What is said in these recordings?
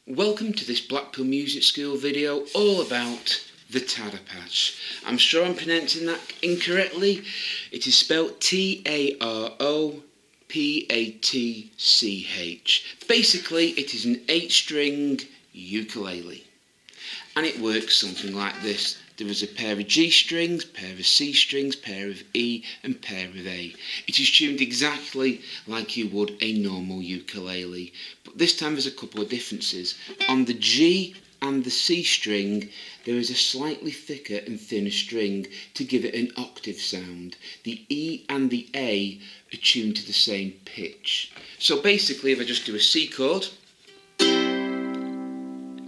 Welcome to this Blackpool Music School video all about the Taro Patch. I'm sure I'm pronouncing that incorrectly. It is spelled T-A-R-O-P-A-T-C-H. Basically, it is an 8-string ukulele. And it works something like this. There is a pair of G strings, pair of C strings, pair of E and pair of A. It is tuned exactly like you would a normal ukulele, but this time there's a couple of differences. On the G and the C string there is a slightly thicker and thinner string to give it an octave sound. The E and the A are tuned to the same pitch. So basically if I just do a C chord,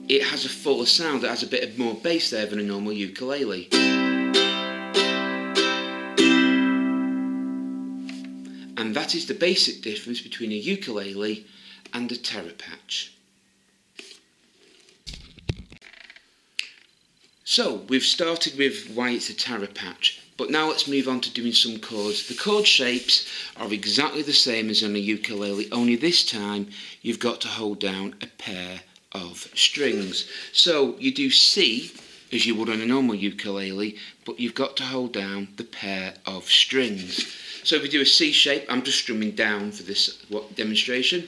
it has a fuller sound, it has a bit of more bass there than a normal ukulele. And that is the basic difference between a ukulele and a Taro Patch. So, we've started with why it's a Taro Patch, but now let's move on to doing some chords. The chord shapes are exactly the same as on a ukulele, only this time you've got to hold down a pair of strings. So you do C as you would on a normal ukulele, but you've got to hold down the pair of strings. So if we do a C shape, I'm just strumming down for this demonstration.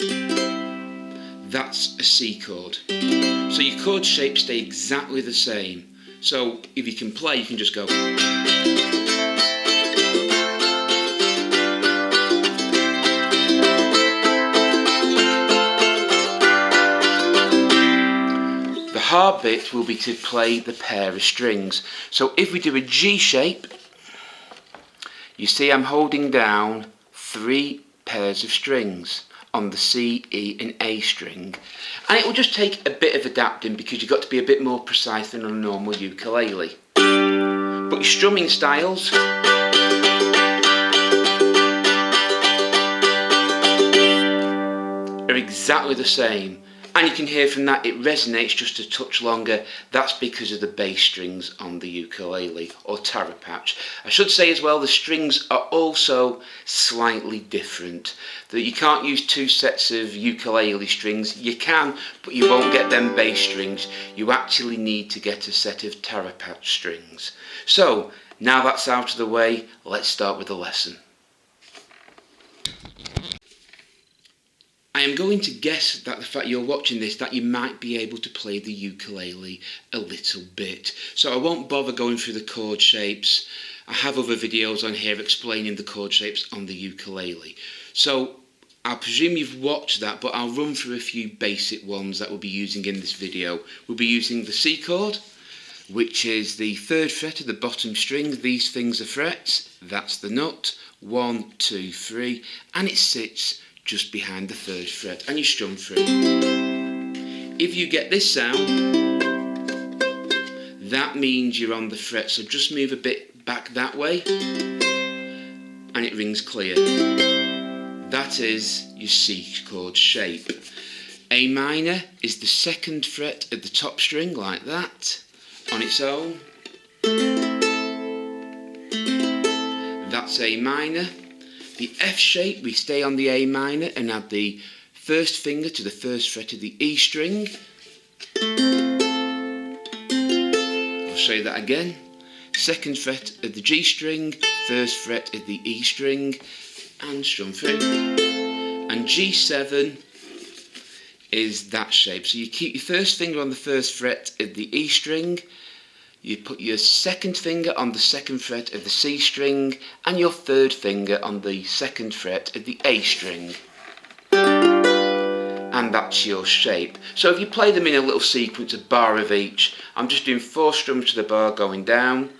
That's a C chord. So your chord shapes stay exactly the same. So if you can play, you can just go. The hard bit will be to play the pair of strings. So if we do a G shape, you see I'm holding down 3 pairs of strings on the C, E and A string, and it will just take a bit of adapting because you've got to be a bit more precise than on a normal ukulele. But your strumming styles are exactly the same. And you can hear from that it resonates just a touch longer. That's because of the bass strings on the ukulele or Taro Patch. I should say as well the strings are also slightly different. That you can't use 2 sets of ukulele strings. You can, but you won't get them bass strings. You actually need to get a set of Taro Patch strings. So now that's out of the way, let's start with the lesson. I am going to guess that the fact you're watching this, that you might be able to play the ukulele a little bit. So I won't bother going through the chord shapes. I have other videos on here explaining the chord shapes on the ukulele. So I presume you've watched that, but I'll run through a few basic ones that we'll be using in this video. We'll be using the C chord, which is the 3rd fret of the bottom string. These things are frets. That's the nut. 1, 2, 3, and it sits just behind the 3rd fret, and you strum through. If you get this sound, that means you're on the fret, so just move a bit back that way and it rings clear. That is your C chord shape. A minor is the 2nd fret of the top string, like that, on its own. That's A minor. The F shape, we stay on the A minor and add the 1st finger to the 1st fret of the E string. I'll show you that again. 2nd fret of the G string, 1st fret of the E string, and strum through. And G7 is that shape. So you keep your 1st finger on the 1st fret of the E string, you put your 2nd finger on the 2nd fret of the C string and your 3rd finger on the 2nd fret of the A string. And that's your shape. So if you play them in a little sequence, a bar of each, I'm just doing 4 strums to the bar going down.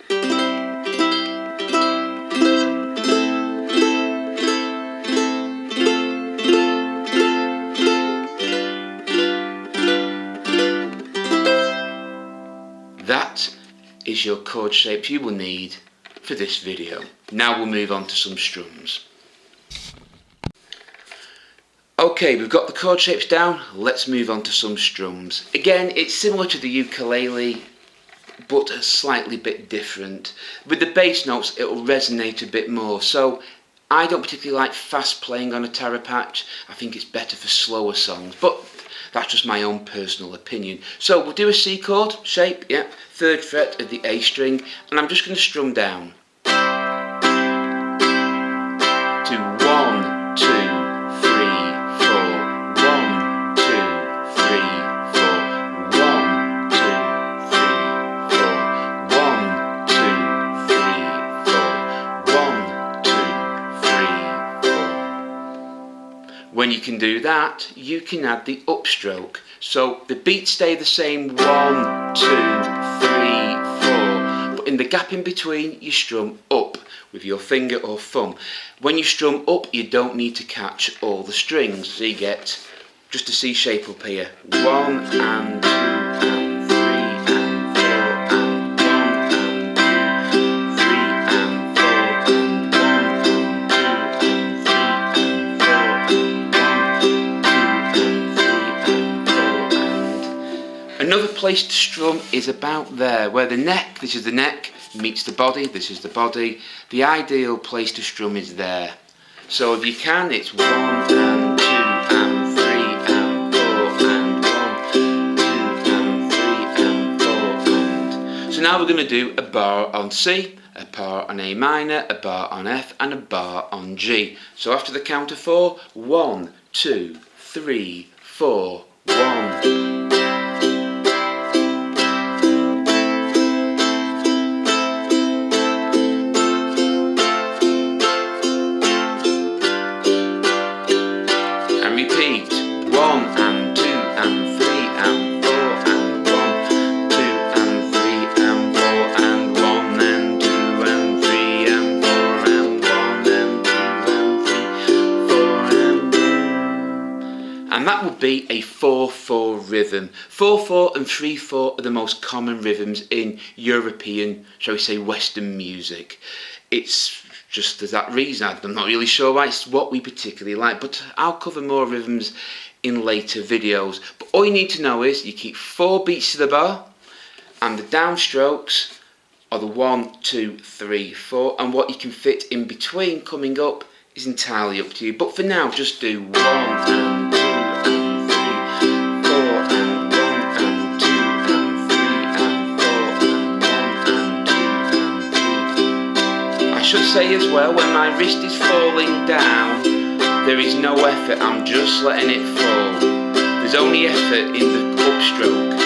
That is your chord shapes you will need for this video. Now we'll move on to some strums. Okay, we've got the chord shapes down, let's move on to some strums. Again, it's similar to the ukulele, but a slightly bit different. With the bass notes, it'll resonate a bit more. So I don't particularly like fast playing on a Taro Patch. I think it's better for slower songs, but That's just my own personal opinion. So we'll do a C chord shape, yeah, 3rd fret of the A string, and I'm just going to strum down to 1, 2, 3, 4, 1, 2, 3, 4, 1, 2, 3, 4, 1, 2, 3, 4, 1, 2, 3, 4. When you can do that, you can add the upstroke. So the beats stay the same, 1, 2, 3, 4, but in the gap in between you strum up with your finger or thumb. When you strum up, you don't need to catch all the strings, so you get just a C shape up here, 1 and 2 and 3 and 4 and 1 and 2, 3 and 4 and 1 and 2 and 3 and 4 and 1, 2 and 3 and 4 and another place to strum is about there, where the neck, this is the neck, meets the body, this is the body. The ideal place to strum is there. So if you can, it's 1 and 2 and 3 and 4 and 1, 2 and 3 and 4 and... So now we're going to do a bar on C, a bar on A minor, a bar on F and a bar on G. So after the count of 4, 1, 2, 3, 4, 1. Repeat, 1 and 2 and 3 and 4 and 1, 2 and 3 and 4 and 1 and 2 and 3 and 4 and 1 and 2 and 3, 4 and... And that would be a 4/4 rhythm. 4/4 and 3/4 are the most common rhythms in European, shall we say, Western music. It's just as that reason. I'm not really sure why it's what we particularly like, but I'll cover more rhythms in later videos. But all you need to know is you keep 4 beats to the bar, and the downstrokes are the 1, 2, 3, 4, and what you can fit in between coming up is entirely up to you. But for now, just do 1 and 2 and 3, 4 and 1 and 2 and 3 and 4 and 1 and 2 and 3. I should say as well, when my wrist is falling down, there is no effort, I'm just letting it fall. There's only effort in the upstroke.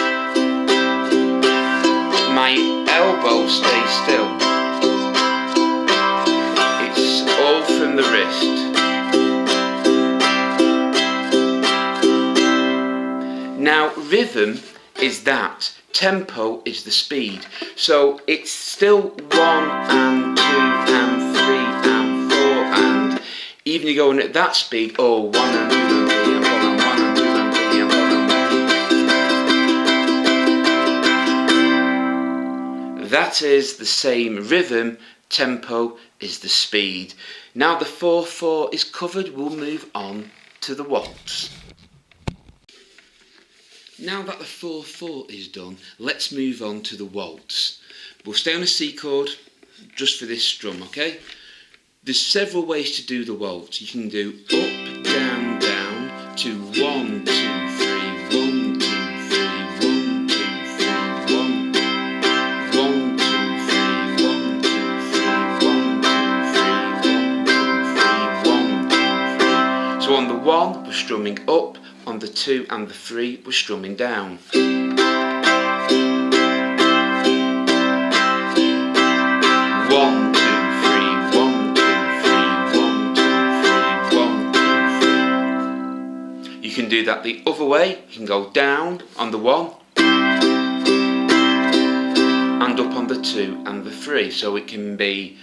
My elbow stays still. It's all from the wrist. Now, rhythm is that. Tempo is the speed. So it's still 1 and 2 and 3 and 4 and even you're going at that speed, oh, 1 and 2 and 3 and 4 and 1 and 2 and 3 and 4 and 1. That is the same rhythm. Tempo is the speed. Now the 4/4 is covered, we'll move on to the waltz. Now that the 4/4 is done, let's move on to the waltz. We'll stay on a C chord just for this strum, okay? There's several ways to do the waltz. You can do up, down, down to 1, 2, 3, 1, 2, 3, 1, 2, 3, 1, 1, 2, 3, 1, 2, 3, 1, 2, 3, 1, 2, 3, 1, 2, 3. So on the 1, we're strumming up. On the 2 and the 3, we're strumming down. 1, 2, 3, 1, 2, 3, 1, 2, 3, 1, 2, 3. You can do that the other way. You can go down on the 1 and up on the 2 and the 3. So it can be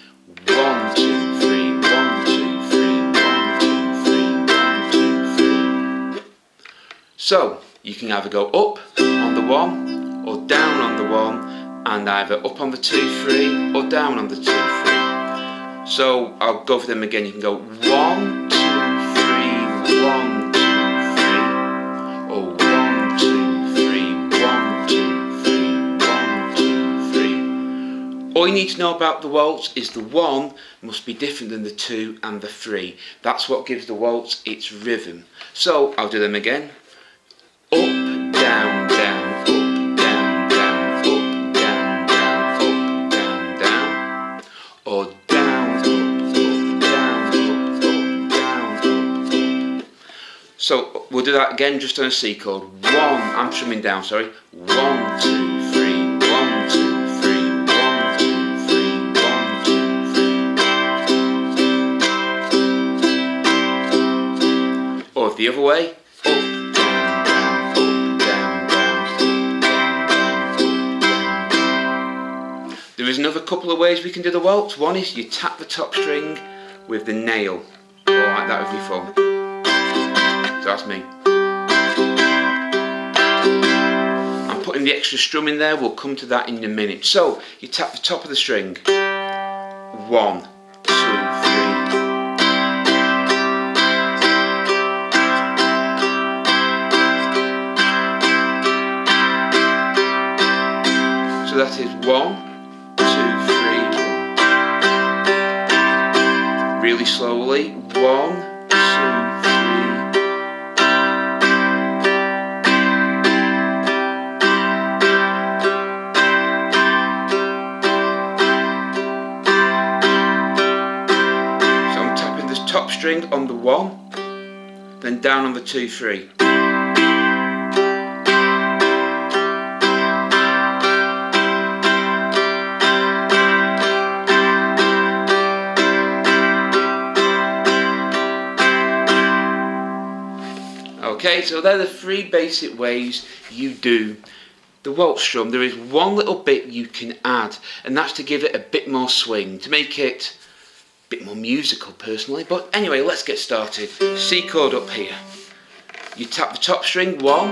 1, 2, 3, 1, 2, 3, 1, 2, 3, 1, 2, 3. So you can either go up on the 1 or down on the 1, and either up on the 2, 3 or down on the 2, 3. So I'll go for them again. You can go 1, 2, 3, 1, 2, 3, or 1, 2, 3, 1, 2, 3, 1, 2, 3. All you need to know about the waltz is the 1 must be different than the 2 and the 3. That's what gives the waltz its rhythm. So I'll do them again. Up, or down, up, down, up, down, up. So we'll do that again just on a C chord. I'm strumming down, sorry. 1, 2, 3, 1, 2, 3, 1, 2, 3, 1, 2, 3. Or the other way. There is another couple of ways we can do the waltz. One is you tap the top string with the nail, or like that with your thumb. So that's me. I'm putting the extra strum in there, we'll come to that in a minute. So, you tap the top of the string. 1, 2, 3. So that is 1, 2, 3. Really slowly. 1, 2, 3. So I'm tapping this top string on the 1, then down on the 2, 3. Okay, so they're the 3 basic ways you do the waltz strum. There is one little bit you can add, and that's to give it a bit more swing, to make it a bit more musical personally. But anyway, let's get started. C chord up here. You tap the top string, 1,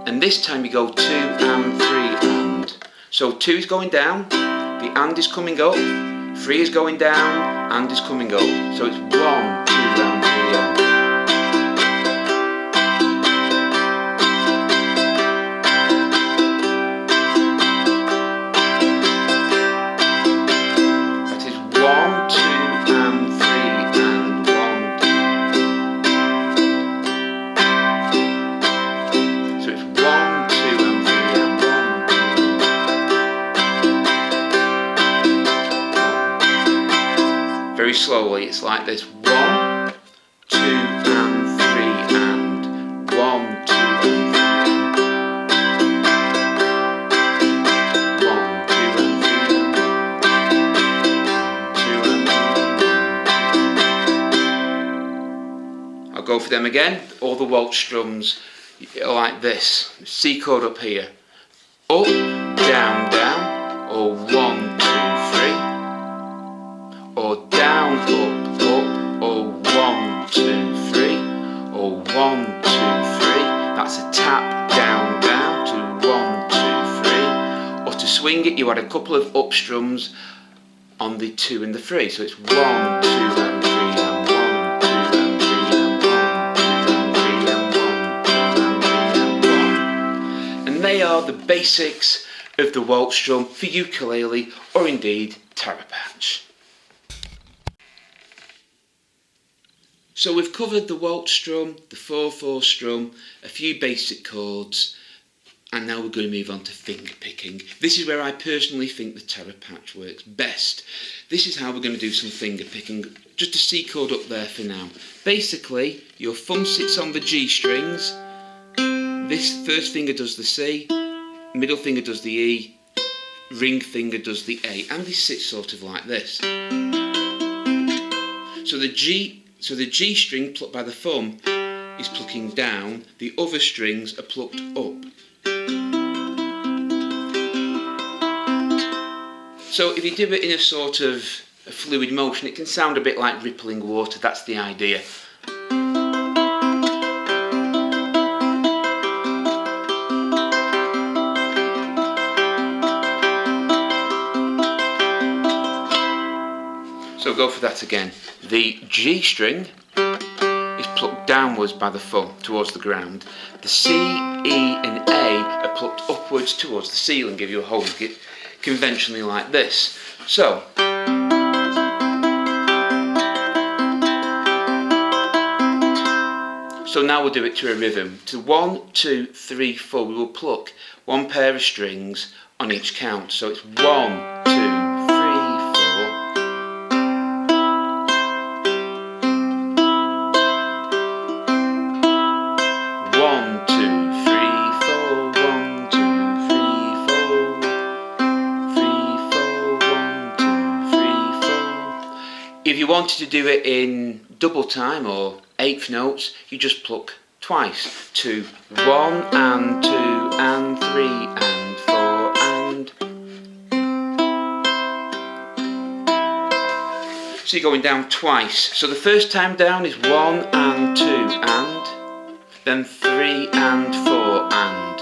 and this time you go 2 and 3 and. So 2 is going down, the and is coming up, 3 is going down, and is coming up. So it's 1, 2 and 3 and. Very slowly, it's like this. 1, 2 and 3 and 1, 2 and 3 and 1, 2 and 3 and 1, 2 and 3. I'll go for them again. All the waltz strums are like this. C chord up here. Up, down, down, or 1, 2, 3. Or down, up, or 1, 2, 3, or 1, 2, 3. That's a tap, down, down to 1, 2, 3. Or to swing it, you add a couple of up strums on the 2 and the 3. So it's 1, 2 and 3 and 1, 2 and 3 and 1, 2 and 3 and 1, 2 and 3 and 1. And they are the basics of the waltz strum for ukulele, or indeed Taro Patch. So we've covered the waltz strum, the 4/4 strum, a few basic chords, and now we're going to move on to finger picking. This is where I personally think the Taro Patch works best. This is how we're going to do some finger picking. Just a C chord up there for now. Basically, your thumb sits on the G strings, this first finger does the C, middle finger does the E, ring finger does the A, and this sits sort of like this. So the G string plucked by the thumb is plucking down, the other strings are plucked up. So if you do it in a sort of a fluid motion, it can sound a bit like rippling water, that's the idea. So go for that again. The G string is plucked downwards by the thumb towards the ground. The C, E and A are plucked upwards towards the ceiling, give you a hold it conventionally like this. So now we'll do it to a rhythm. To 1, 2, 3, 4 we will pluck one pair of strings on each count. So it's 1, 2, 3, 4. If you wanted to do it in double time or eighth notes, you just pluck twice to 1 and 2 and 3 and 4 and. So you're going down twice. So the first time down is 1 and 2 and, then 3 and 4 and.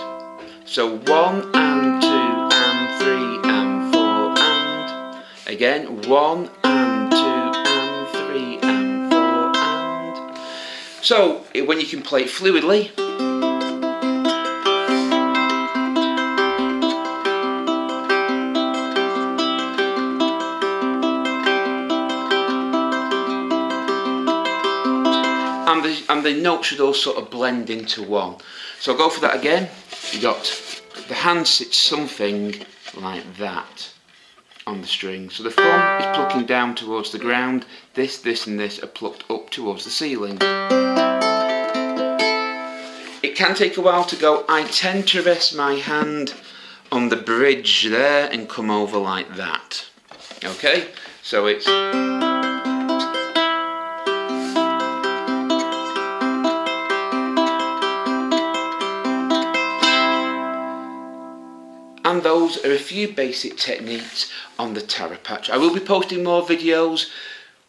So 1 and 2 and 3 and 4 and. Again, 1 and 2 and 3 and 4 and. So when you can play it fluidly. And the notes should all sort of blend into one. So I'll go for that again. You got the hand sits something like that on the string. So the thumb is plucking down towards the ground. This and this are plucked up towards the ceiling. It can take a while to go. I tend to rest my hand on the bridge there and come over like that. Okay, so it's. And those are a few basic techniques on the Taro Patch. I will be posting more videos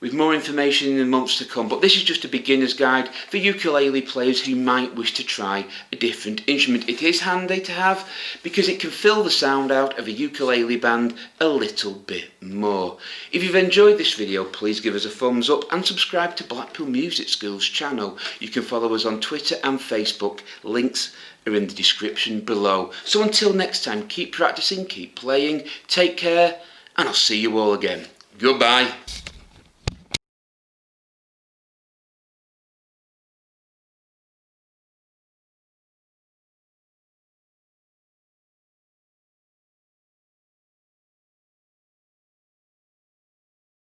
with more information in the months to come, but this is just a beginner's guide for ukulele players who might wish to try a different instrument. It is handy to have because it can fill the sound out of a ukulele band a little bit more. If you've enjoyed this video, please give us a thumbs up and subscribe to Blackpool Music School's channel. You can follow us on Twitter and Facebook. Links are in the description below. So until next time, keep practicing, keep playing, take care, and I'll see you all again. Goodbye.